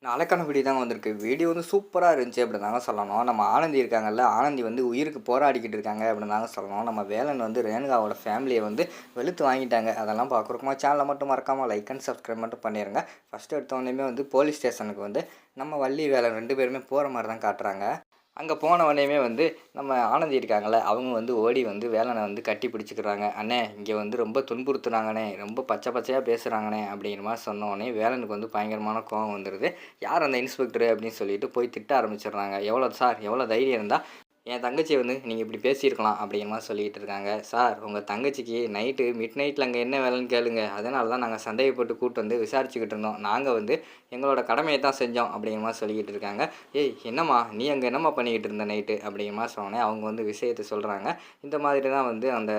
நாளைக்கான வீடியோ தாங்க வந்திருக்கு. வீடியோ வந்து சூப்பரா இருந்துச்சு அப்படின்னு தாங்க சொல்லணும். நம்ம ஆனந்தி இருக்காங்கல்ல, ஆனந்தி வந்து உயிருக்கு போராடிக்கிட்டு இருக்காங்க அப்படின்னு தாங்க சொல்லணும். நம்ம வேலன் வந்து ரேணுகாவோட ஃபேமிலியை வந்து வெளுத்து வாங்கிட்டாங்க. அதெல்லாம் பார்க்குறோமா சேனலை மட்டும் மறக்காமல் லைக் அண்ட் சப்ஸ்கிரைப் மட்டும் பண்ணிடுங்க. ஃபஸ்ட்டு எடுத்தோடனேயுமே வந்து போலீஸ் ஸ்டேஷனுக்கு வந்து நம்ம வள்ளி வேலன் 2 பேருமே போகிற மாதிரி தான் காட்டுறாங்க. அங்கே போன உடனேயுமே வந்து நம்ம ஆனந்தி இருக்காங்கல்ல, அவங்க வந்து ஓடி வந்து வேலனை வந்து கட்டி பிடிச்சிக்கிறாங்க. "அண்ணே இங்கே வந்து ரொம்ப துன்புறுத்துறாங்கண்ணே, ரொம்ப பச்சை பச்சையாக பேசுகிறாங்கண்ணே" அப்படிங்கிற மாதிரி சொன்ன உடனே வேலனுக்கு வந்து பயங்கரமான கோவம் வந்துடுது. "யார் அந்த இன்ஸ்பெக்டரு?" அப்படின்னு சொல்லிட்டு போய் திட்ட ஆரம்பிச்சிடுறாங்க. "எவ்வளோ சார், எவ்வளோ தைரியம் இருந்தால் என் தங்கச்சியை வந்து நீங்கள் இப்படி பேசியிருக்கலாம்" அப்படிங்கிற மாதிரி சொல்லிகிட்டு இருக்காங்க. "சார், உங்கள் தங்கச்சிக்கு நைட்டு மிட் நைட்டில் அங்கே என்ன வேலைன்னு கேளுங்க. அதனால தான் நாங்கள் சந்தேகப்பட்டு கூட்டு வந்து விசாரிச்சுக்கிட்டு இருந்தோம். நாங்கள் வந்து எங்களோட கடமையை தான் செஞ்சோம்" அப்படிங்கிற மாதிரி சொல்லிக்கிட்டு இருக்காங்க. "ஏய் என்னம்மா, நீ அங்கே என்னம்மா பண்ணிக்கிட்டு இருந்த நைட்டு?" அப்படிங்கிற மாதிரி சொன்னோன்னே அவங்க வந்து விஷயத்தை சொல்கிறாங்க. "இந்த மாதிரி தான் வந்து அந்த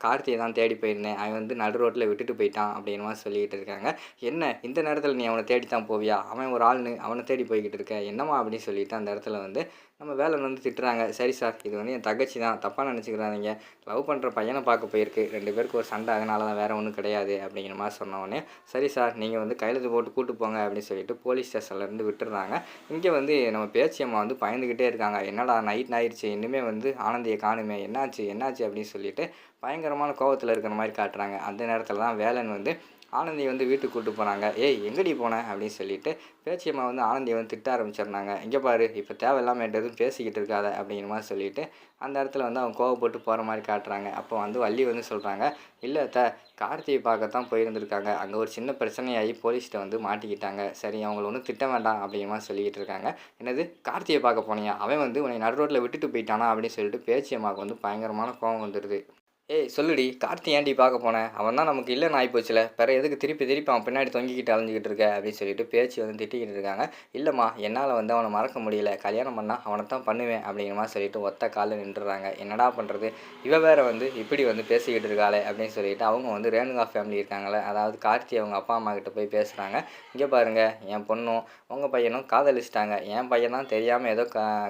கார்த்தியை தான் தேடி போயிருந்தேன். அவன் வந்து நடு ரோட்டில் விட்டுட்டு போயிட்டான்" அப்படிங்கிற மாதிரி சொல்லிக்கிட்டு இருக்காங்க. "என்ன இந்த நேரத்தில் நீ அவனை தேடி தான் போவியா? அவன் ஒரு ஆள்னு அவனை தேடி போய்கிட்டு இருக்க என்னம்மா?" அப்படின்னு சொல்லிட்டு அந்த இடத்துல வந்து நம்ம வேலன் வந்து திட்டுறாங்க. "சரி சார், இது வந்து என் தங்கச்சி தான், தப்பாக நினச்சிக்கிறாதீங்க. லவ் பண்ணுற பையனை பார்க்க போயிருக்கு. 2 பேருக்கு ஒரு சண்டை, அதனால தான், வேறு ஒன்றும் கிடையாது" அப்படிங்கிற மாதிரி சொன்ன உடனே, "சரி சார், நீங்கள் வந்து கையெழுத்து போட்டு கூட்டு போங்க" அப்படின்னு சொல்லிட்டு போலீஸ் ஸ்டேஷன்லேருந்து விட்டுடுறாங்க. இங்கே வந்து நம்ம பேச்சியம்மா வந்து பயந்துக்கிட்டே இருக்காங்க. "என்னடா நைட் ஆயிடுச்சு, இன்னுமே வந்து ஆனந்தியை காணுமே, என்னாச்சு என்னாச்சு" அப்படின்னு சொல்லிட்டு பயங்கரமான கோவத்தில் இருக்கிற மாதிரி காட்டுறாங்க. அந்த நேரத்தில் தான் வேலன் வந்து ஆனந்தியை வந்து வீட்டுக்கு கூப்பிட்டு போனாங்க. "ஏய் எங்கடி போன?" அப்படின்னு சொல்லிட்டு பேச்சியம்மா வந்து ஆனந்தியை வந்து திட்ட ஆரம்பிச்சிடுறாங்க. "இங்கே பாரு, இப்போ தேவையில்லாமல் என்கிட்ட எதுவும் பேசிக்கிட்டு இருக்காத" அப்படிங்கிற மாதிரி சொல்லிட்டு அந்த இடத்துல வந்து அவங்க கோவப்பட்டு போகிற மாதிரி காட்டுறாங்க. அப்போ வந்து வள்ளி வந்து சொல்கிறாங்க, "இல்லை அத்தை, கார்த்தியை பார்க்கத்தான் போயிருந்துருக்காங்க. அங்கே ஒரு சின்ன பிரச்சனையாகி போலீஸ்கிட்ட வந்து மாட்டிக்கிட்டாங்க. சரி அவங்கள ஒன்றும் திட்ட வேண்டாம்" அப்படிங்கிற மாதிரி சொல்லிக்கிட்டு இருக்காங்க. "என்னது கார்த்தியை பார்க்க போனியா? அவன் வந்து உன்னை நடு ரோட்டில் விட்டுட்டு போயிட்டானா?" அப்படின்னு சொல்லிட்டு பேச்சியம்மாவுக்கு வந்து பயங்கரமான கோவம் வந்துடுது. "ஏய் சொல்லுடி, கார்த்தி ஏன்டி பார்க்க போனேன்? அவன் தான் நமக்கு இல்லைன்னு ஆகிப்போச்சுல, பிற எதுக்கு திருப்பி திருப்பி அவன் பின்னாடி தொங்கிக்கிட்டு அலைஞ்சிக்கிட்டு இருக்க" அப்படின்னு சொல்லிட்டு பேச்சு வந்து திட்டிக்கிட்டு இருக்காங்க. "இல்லைம்மா, என்னால் வந்து அவனை மறக்க முடியல. கல்யாணம் பண்ணால் அவனை தான் பண்ணுவேன்" அப்படிங்கிற மாதிரி சொல்லிட்டு ஒத்த காலில் நின்றுறாங்க. என்னடா பண்ணுறது, இவ வேற வந்து இப்படி வந்து பேசிக்கிட்டு இருக்காளே அப்படின்னு சொல்லிட்டு அவங்க வந்து ரேணுகா ஃபேமிலி இருக்காங்களே, அதாவது கார்த்தி அவங்க அப்பா அம்மா கிட்ட போய் பேசுகிறாங்க. "இங்கே பாருங்கள், என் பொண்ணும் உங்கள் பையனும் காதலிச்சிட்டாங்க. என் பையன் தான் தெரியாமல் ஏதோ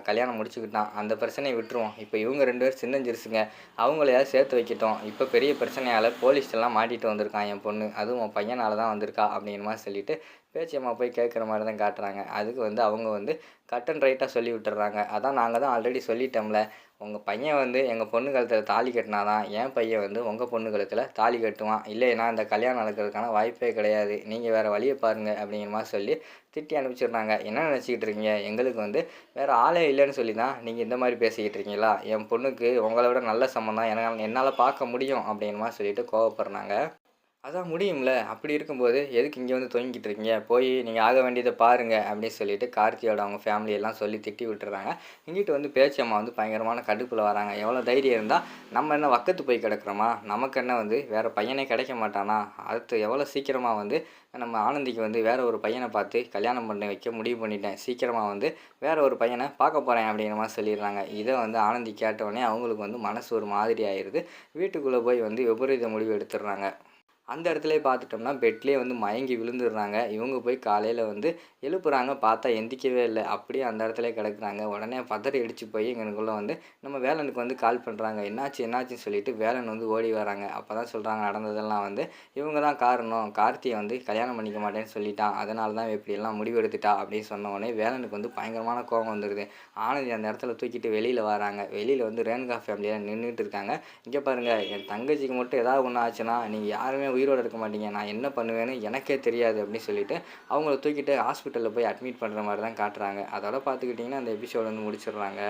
கல்யாணம் முடிச்சுக்கிட்டான். அந்த பிரச்சனையை விட்டுருவோம். இப்போ இவங்க 2 பேரும் சின்னஞ்சிறுசுங்க, அவங்களையாவது சேர்த்து வைக்கட்டும். இப்போ பெரிய பிரச்சனையால் போலீஸ்லாம் மாட்டிகிட்டு வந்திருக்கான் என் பொண்ணு, அதுவும் உன் பையனால் தான் வந்திருக்கா" அப்படிங்கிற மாதிரி சொல்லிட்டு பேச்சியம்மா போய் கேட்குற மாதிரி தான் காட்டுறாங்க. அதுக்கு வந்து அவங்க வந்து கட் அண்ட் ரைட்டாக சொல்லி விட்டுறாங்க. "அதான் நாங்கள் தான் ஆல்ரெடி சொல்லிட்டோம்ல, உங்கள் பையன் வந்து எங்கள் பொண்ணு கழுத்தில் தாலி கட்டினா தான் என் பையன் வந்து உங்கள் பொண்ணு கழுத்தில் தாலி கட்டுவான். இல்லைன்னா இந்த கல்யாணம் நடக்கிறதுக்கான வாய்ப்பே கிடையாது. நீங்கள் வேறு வழியை பாருங்கள்" அப்படிங்கிற மாதிரி சொல்லி திட்டி அனுப்பிச்சிடுறாங்க. "என்ன நினச்சிக்கிட்டு இருக்கீங்க? எங்களுக்கு வந்து வேறு ஆளே இல்லைன்னு சொல்லி தான் நீங்கள் இந்த மாதிரி பேசிக்கிட்டு இருக்கீங்களா? என் பொண்ணுக்கு உங்களை விட நல்ல சம்மந்தம் என்னால் பார்க்க முடியும்" அப்படிங்கிற மாதிரி சொல்லிட்டு கோவப்படுறாங்க. "அதான் முடியும்ல, அப்படி இருக்கும்போது எதுக்கு இங்கே வந்து தொங்கிக்கிட்டு இருக்கீங்க? போய் நீங்கள் ஆக வேண்டியதை பாருங்க" அப்படின்னு சொல்லிட்டு கார்த்தியோட அவங்க ஃபேமிலியெல்லாம் சொல்லி திட்டி விட்டுறாங்க. இங்கிட்டு வந்து பேச்சியம்மா வந்து பயங்கரமான கடுப்பில் வராங்க. "எவ்வளோ தைரியம் இருந்தால் நம்ம என்ன வக்கத்து போய் கிடக்குறோமா? நமக்கு என்ன வந்து வேறு பையனே கிடைக்க மாட்டானா? அடுத்து எவ்வளோ சீக்கிரமாக வந்து நம்ம ஆனந்திக்கு வந்து வேறு ஒரு பையனை பார்த்து கல்யாணம் பண்ணி வைக்க முடிவு பண்ணிட்டேன். சீக்கிரமாக வந்து வேறு ஒரு பையனை பார்க்க போகிறேன்" அப்படிங்கிற மாதிரி சொல்லிடுறாங்க. இதை வந்து ஆனந்தி கேட்டவுடனே அவங்களுக்கு வந்து மனசு ஒரு மாதிரி ஆயிடுது. வீட்டுக்குள்ளே போய் வந்து விபரீத முடிவு எடுத்துடுறாங்க. அந்த இடத்துலயே பார்த்துட்டோம்னா, பெட்லேயே வந்து மயங்கி விழுந்துடுறாங்க. இவங்க போய் காலையில் வந்து எழுப்புறாங்க, பார்த்தா எந்திரிக்கவே இல்லை. அப்படியே அந்த இடத்துலயே கிடக்குறாங்க. உடனே பதறி அடிச்சு போய் இங்கனக்குள்ளே வந்து நம்ம வேலனுக்கு வந்து கால் பண்ணுறாங்க. என்னாச்சு என்னாச்சுன்னு சொல்லிட்டு வேலன் வந்து ஓடி வராங்க. அப்போ தான் சொல்கிறாங்க நடந்ததெல்லாம் வந்து இவங்க தான் காரணம். கார்த்தியை வந்து கல்யாணம் பண்ணிக்க மாட்டேன்னு சொல்லிட்டான். அதனால தான் இப்படியெல்லாம் முடிவெடுத்துட்டா அப்படின்னு சொன்ன உடனே வேலனுக்கு வந்து பயங்கரமான கோபம் வந்துடுது. ஆனந்தி அந்த இடத்துல தூக்கிட்டு வெளியில் வராங்க. வெளியில் வந்து ரேணுகா ஃபேமிலியாக நின்றுட்டு இருக்காங்க. "இங்கே பாருங்கள், என் தங்கச்சிக்கு மட்டும் ஏதாவது ஒன்று ஆச்சுன்னா நீங்கள் யாருமே உயிரோடு இருக்க மாட்டீங்க. நான் என்ன பண்ணுவேன்னு எனக்கே தெரியாது" அப்படின்னு சொல்லிட்டு அவங்கள தூக்கிட்டு ஹாஸ்பிட்டலில் போய் அட்மிட் பண்ணுற மாதிரி தான் காட்டுறாங்க. அதோட பார்த்துக்கிட்டிங்கன்னா அந்த எபிசோட் வந்து முடிச்சிடுறாங்க.